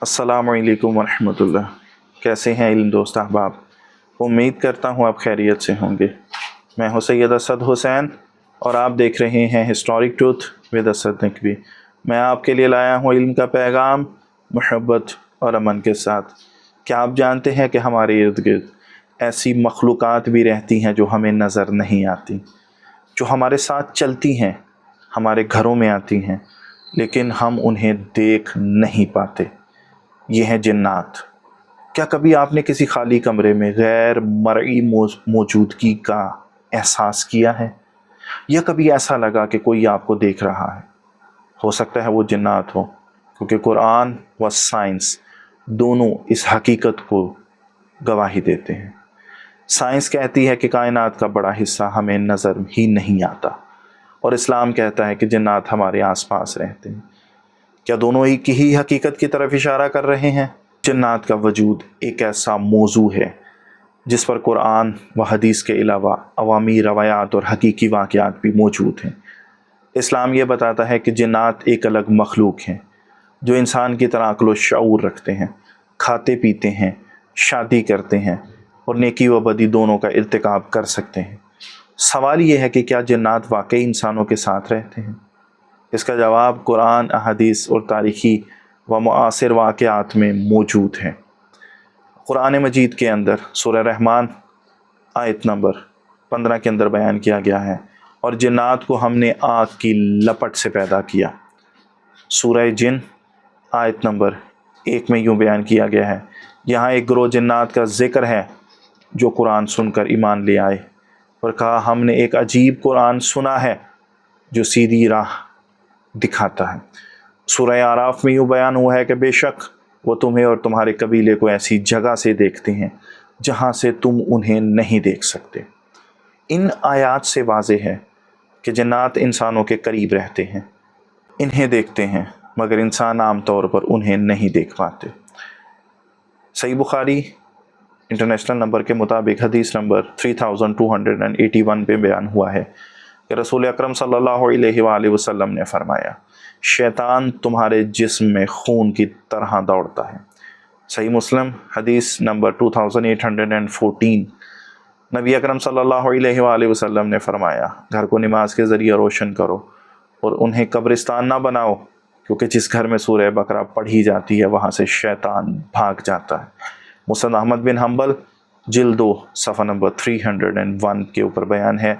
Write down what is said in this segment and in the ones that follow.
अस्सलामु अलैकुम वरहमतुल्लाह। कैसे हैं इल्म दोस्त अहबाब? उम्मीद करता हूँ आप खैरियत से होंगे। मैं हूँ सैयद असद हुसैन और आप देख रहे हैं historic truth with Asad Naqvi. मैं आपके लिए लाया हूँ इल्म का पैगाम मोहब्बत और अमन के साथ। क्या आप जानते हैं कि हमारे इर्द गिर्द ऐसी मखलूक़ात भी रहती हैं जो हमें नज़र नहीं आती, जो हमारे साथ चलती हैं, हमारे घरों में आती हैं, लेकिन हम उन्हें देख नहीं पाते। ये हैं जिन्नात। क्या कभी आपने किसी खाली कमरे में गैर मरई मौजूदगी का एहसास किया है, या कभी ऐसा लगा कि कोई आपको देख रहा है? हो सकता है वो जिन्नात हो, क्योंकि कुरान व साइंस दोनों इस हकीकत को गवाही देते हैं। साइंस कहती है कि कायनात का बड़ा हिस्सा हमें नज़र ही नहीं आता, और इस्लाम कहता है कि जिन्नात हमारे आसपास रहते हैं। क्या दोनों एक ही हकीकत की तरफ इशारा कर रहे हैं? जिन्नात का वजूद एक ऐसा मौजू है जिस पर कुरान व हदीस के अलावा अवामी रवायात और हकीकी वाक़यात भी मौजूद हैं। इस्लाम ये बताता है कि जिन्नात एक अलग मखलूक हैं जो इंसान की तरह अक्ल व शऊर रखते हैं, खाते पीते हैं, शादी करते हैं और नेकी व बदी दोनों का इर्तिकाब कर सकते हैं। सवाल ये है कि क्या जिन्नात वाकई इंसानों के साथ रहते हैं? इसका जवाब कुरान, अहादीस और तारीख़ी व मुआसिर वाक़यात में मौजूद है। कुरान मजीद के अंदर सूरह रहमान आयत नंबर 15 के अंदर बयान किया गया है, और जिन्नात को हमने आग की लपट से पैदा किया। सूरह जिन आयत नंबर 1 में यूँ बयान किया गया है, यहाँ एक ग्रोह जिन्नात का ज़िक्र है जो कुरान सुनकर ईमान ले आए और कहा, हमने एक अजीब कुरान सुना है जो सीधी राह दिखाता है। सूरह आराफ में यूँ बयान हुआ है कि बेशक वो तुम्हें और तुम्हारे कबीले को ऐसी जगह से देखते हैं जहाँ से तुम उन्हें नहीं देख सकते। इन आयात से वाज़ेह है कि जिन्नात इंसानों के करीब रहते हैं, इन्हें देखते हैं, मगर इंसान आम तौर पर उन्हें नहीं देख पाते। सही बुखारी इंटरनेशनल नंबर के मुताबिक हदीस नंबर 3281 पे बयान हुआ है कि रसूल अकरम सल्लल्लाहु अलैहि वसल्लम ने फरमाया, शैतान तुम्हारे जिस्म में खून की तरह दौड़ता है। सही मुस्लिम हदीस नंबर 2814। नबी अकरम सल्लल्लाहु अलैहि वसल्लम ने फरमाया, घर को नमाज के ज़रिए रोशन करो और उन्हें कब्रिस्तान ना बनाओ, क्योंकि जिस घर में सूरह बकरा पढ़ी जाती है वहाँ से शैतान भाग जाता है। मुस्नद अहमद बिन हम्बल जिल्द 2 सफ़ा नंबर 301 के ऊपर बयान है।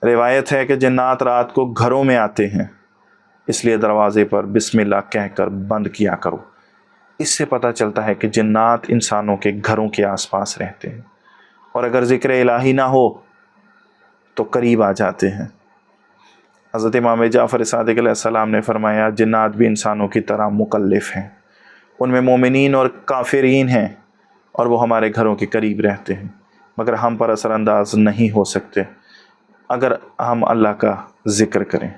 रिवायत है कि जिन्नात रात को घरों में आते हैं, इसलिए दरवाज़े पर बिस्मिल्लाह कहकर बंद किया करो। इससे पता चलता है कि जिन्नात इंसानों के घरों के आसपास रहते हैं, और अगर ज़िक्र इलाही ना हो तो करीब आ जाते हैं। हज़रत इमाम जाफ़र सादिक़ अलैहिस्सलाम ने फरमाया, जिन्नात भी इंसानों की तरह मुकल्लिफ़ हैं, उनमें मोमिनीन और काफिरीन हैं, और वो हमारे घरों के करीब रहते हैं, मगर हम पर असरअंदाज नहीं हो सकते अगर हम अल्लाह का ज़िक्र करें।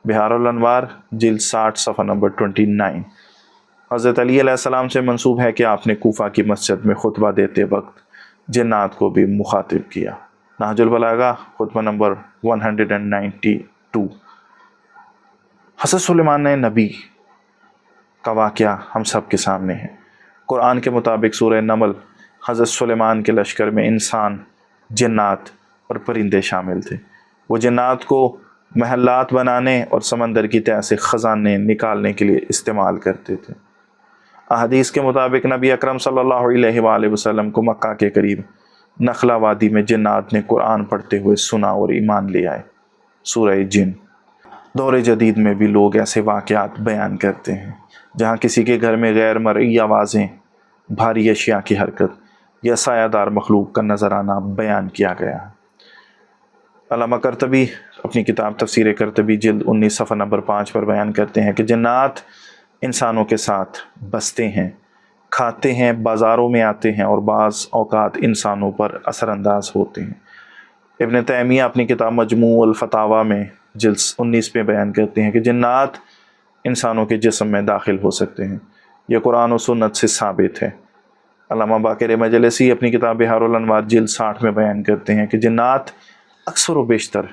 बिहारुल अनवार जिल्द 60 सफ़ा नंबर 29। हज़रत अली अलैहिस्सलाम से मंसूब है कि आपने कूफा की मस्जिद में खुतबा देते वक्त जिन्नात को भी मुखातिब किया। नहजुल बलागा खुतबा नंबर 192। हज़रत सुलेमान नबी का वाक़या हम सब के सामने है। कुरान के मुताबिक सूरह नमल हज़रत सुलेमान के लश्कर में इंसान, जिन्नात और परिंदे शामिल थे। वो जिन्नात को महलात बनाने और समंदर की तह से ख़ज़ाने निकालने के लिए इस्तेमाल करते थे। अहदीस के मुताबिक नबी अकरम सल्लल्लाहु अलैहि वसल्लम को मक्का के करीब नखला वादी में जिन्नात ने कुरान पढ़ते हुए सुना और ईमान ले आए। सूरह जिन। दौर जदीद में भी लोग ऐसे वाक़यात बयान करते हैं जहाँ किसी के घर में गैर मरई आवाज़ें, भारी अशिया की हरकत या सायादार मखलूक का नज़र आना बयान किया गया है। अल्लामा करतबी अपनी किताब तफसीर करतबी जिल्द 19 सफ़ा नंबर 5 पर बयान करते हैं कि जिन्नात इंसानों के साथ बसते हैं, खाते हैं, बाज़ारों में आते हैं और बाज़ औक़ात इंसानों पर असरअंदाज होते हैं। इब्न तैमिया अपनी किताब मजमू अल फतावा में जिल्द 19 पे बयान करते हैं कि जिन्नात इंसानों के जिस्म में दाखिल हो सकते हैं। यह कुरान और सुन्नत से साबित है। अल्लामा बाक़िर मजलिसी अपनी किताब बिहारुल अनवार जिल्द 60 में बयान करते हैं कि जिन्नात अक्सर व बेशतर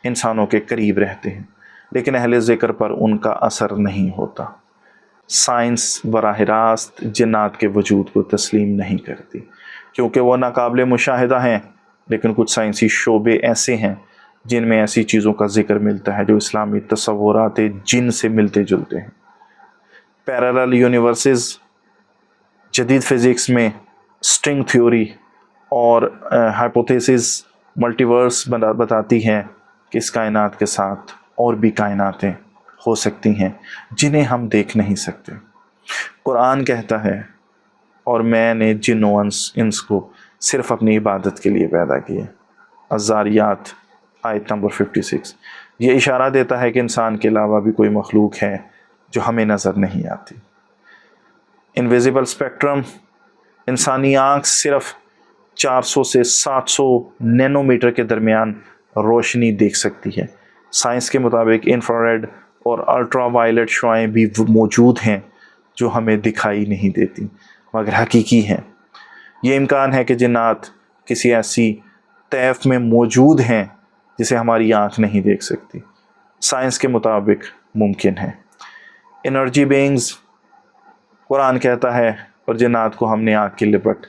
इंसानों के करीब रहते हैं, लेकिन अहले ज़िक्र पर उनका असर नहीं होता। سائنس براہ راست جنات کے وجود کو تسلیم نہیں کرتی، کیونکہ وہ ناقابل مشاہدہ ہیں، لیکن کچھ سائنسی شعبے ایسے ہیں جن میں ایسی چیزوں کا ذکر ملتا ہے جو اسلامی تصورات جن سے ملتے جلتے ہیں۔ پیرالل یونیورسز جدید فزکس میں اسٹرنگ تھیوری اور ہائپوتھیسس ملٹیورس بتاتی ہے کہ اس کائنات کے ساتھ اور بھی کائناتیں ہو سکتی ہیں جنہیں ہم دیکھ نہیں سکتے۔ قرآن کہتا ہے اور میں نے جن و انس کو صرف اپنی عبادت کے لیے پیدا کیا۔ الذاریات آیت نمبر 56 یہ اشارہ دیتا ہے کہ انسان کے علاوہ بھی کوئی مخلوق ہے جو ہمیں نظر نہیں آتی۔ انویزیبل اسپیکٹرم، انسانی آنکھ صرف 400 سے 700 نینو میٹر کے درمیان روشنی دیکھ سکتی ہے۔ سائنس کے مطابق انفراریڈ اور الٹرا وائلٹ شعاعیں بھی موجود ہیں جو ہمیں دکھائی نہیں دیتی مگر حقیقی ہیں۔ یہ امکان ہے کہ جنات کسی ایسی طیف میں موجود ہیں جسے ہماری آنکھ نہیں دیکھ سکتی۔ سائنس کے مطابق ممکن ہے۔ انرجی بینگز، قرآن کہتا ہے اور جنات کو ہم نے آگ کی لپٹ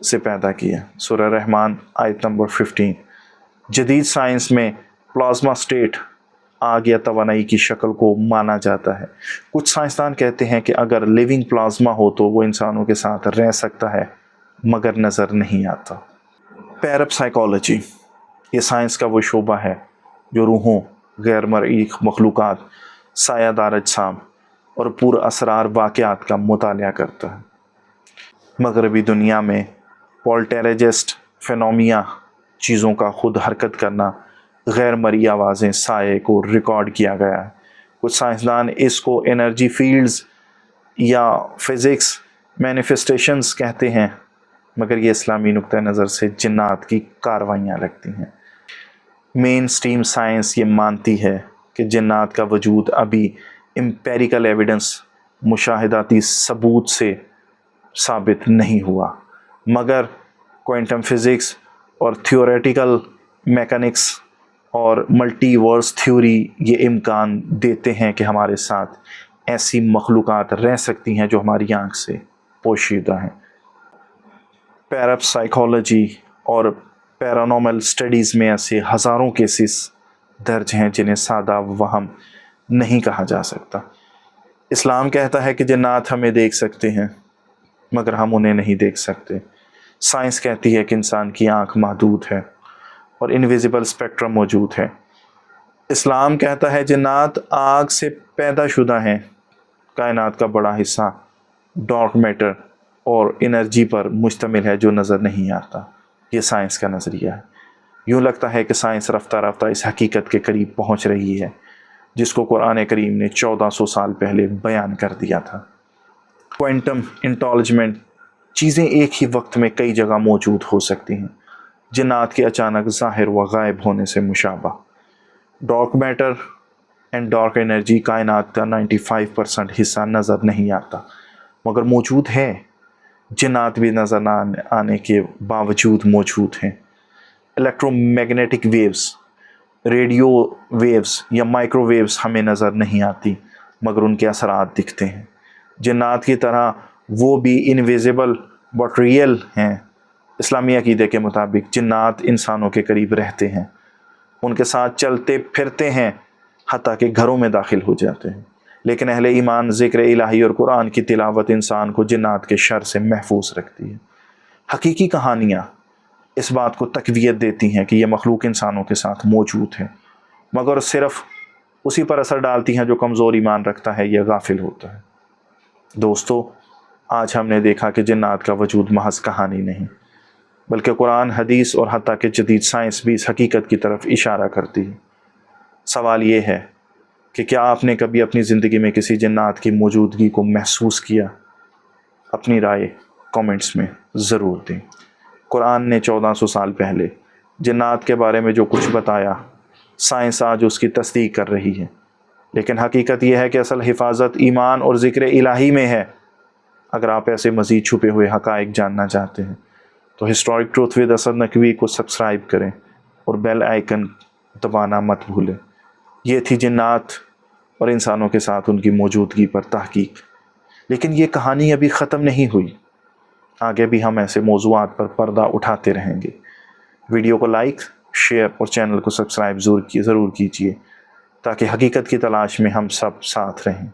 سے پیدا کیا۔ سورہ رحمان آیت نمبر 15۔ جدید سائنس میں پلازما سٹیٹ آگ یا توانائی کی شکل کو مانا جاتا ہے۔ کچھ سائنسدان کہتے ہیں کہ اگر لیونگ پلازما ہو تو وہ انسانوں کے ساتھ رہ سکتا ہے مگر نظر نہیں آتا۔ پیرپ سائیکالوجی، یہ سائنس کا وہ شعبہ ہے جو روحوں، غیر مرئی مخلوقات، سایہ دار اجسام اور پر اسرار واقعات کا مطالعہ کرتا ہے۔ مغربی دنیا میں پولٹریجسٹ فینومیا، چیزوں کا خود حرکت کرنا، غیر مرئی آوازیں، سائے کو ریکارڈ کیا گیا ہے۔ کچھ سائنسدان اس کو انرجی فیلڈز یا فزکس مینیفیسٹیشنز کہتے ہیں مگر یہ اسلامی نقطہ نظر سے جنات کی کاروائیاں لگتی ہیں۔ مین سٹریم سائنس یہ مانتی ہے کہ جنات کا وجود ابھی امپیریکل ایویڈنس، مشاہداتی ثبوت سے ثابت نہیں ہوا، مگر کوانٹم فزکس اور تھیوریٹیکل میکینکس اور ملٹی ورس تھیوری یہ امکان دیتے ہیں کہ ہمارے ساتھ ایسی مخلوقات رہ سکتی ہیں جو ہماری آنکھ سے پوشیدہ ہیں۔ پیرپ سائیکالوجی اور پیرانارمل اسٹڈیز میں ایسے ہزاروں کیسز درج ہیں جنہیں سادہ وہم نہیں کہا جا سکتا۔ اسلام کہتا ہے کہ جنات ہمیں دیکھ سکتے ہیں مگر ہم انہیں نہیں دیکھ سکتے۔ سائنس کہتی ہے کہ انسان کی آنکھ محدود ہے اور انویزیبل اسپیکٹرم موجود ہے۔ اسلام کہتا ہے جنات آگ سے پیدا شدہ ہیں۔ کائنات کا بڑا حصہ ڈارک میٹر اور انرجی پر مشتمل ہے جو نظر نہیں آتا۔ یہ سائنس کا نظریہ ہے۔ یوں لگتا ہے کہ سائنس رفتہ رفتہ اس حقیقت کے قریب پہنچ رہی ہے جس کو قرآن کریم نے 1400 سال پہلے بیان کر دیا تھا۔ کوانٹم انٹالجمنٹ، چیزیں ایک ہی وقت میں کئی جگہ موجود ہو سکتی ہیں۔ جنات کے اچانک ظاہر و غائب ہونے سے مشابہ۔ Dark matter and dark energy, کائنات کا 95% حصہ نظر نہیں آتا مگر موجود ہے۔ جنات بھی نظر نہ آنے کے باوجود موجود ہیں۔ Electro magnetic waves, radio waves یا مائکرو ویوز ہمیں نظر نہیں آتی مگر ان کے اثرات دکھتے ہیں۔ جنات کی طرح وہ بھی انویزیبل بٹ ریئل ہیں۔ اسلامی عقیدے کے مطابق جنات انسانوں کے قریب رہتے ہیں، ان کے ساتھ چلتے پھرتے ہیں، حتیٰ کہ گھروں میں داخل ہو جاتے ہیں۔ لیکن اہل ایمان ذکر الہی اور قرآن کی تلاوت انسان کو جنات کے شر سے محفوظ رکھتی ہے۔ حقیقی کہانیاں اس بات کو تقویت دیتی ہیں کہ یہ مخلوق انسانوں کے ساتھ موجود ہے مگر صرف اسی پر اثر ڈالتی ہیں جو کمزور ایمان رکھتا ہے یا غافل ہوتا ہے۔ دوستو، آج ہم نے دیکھا کہ جنات کا وجود محض کہانی نہیں بلکہ قرآن، حدیث اور حتیٰ کہ جدید سائنس بھی اس حقیقت کی طرف اشارہ کرتی ہے۔ سوال یہ ہے کہ کیا آپ نے کبھی اپنی زندگی میں کسی جنات کی موجودگی کو محسوس کیا؟ اپنی رائے کامنٹس میں ضرور دیں۔ قرآن نے 1400 سال پہلے جنات کے بارے میں جو کچھ بتایا، سائنس آج اس کی تصدیق کر رہی ہے، لیکن حقیقت یہ ہے کہ اصل حفاظت ایمان اور ذکر الہی میں ہے۔ اگر آپ ایسے مزید چھپے ہوئے حقائق جاننا چاہتے ہیں تو historic truth with Asad Naqvi کو سبسکرائب کریں اور بیل آئیکن دبانا مت بھولیں۔ یہ تھی جنات اور انسانوں کے ساتھ ان کی موجودگی پر تحقیق۔ لیکن یہ کہانی ابھی ختم نہیں ہوئی، آگے بھی ہم ایسے موضوعات پر پردہ اٹھاتے رہیں گے۔ ویڈیو کو لائک، شیئر اور چینل کو سبسکرائب ضرور کیجیے تاکہ حقیقت کی تلاش میں ہم سب ساتھ رہیں۔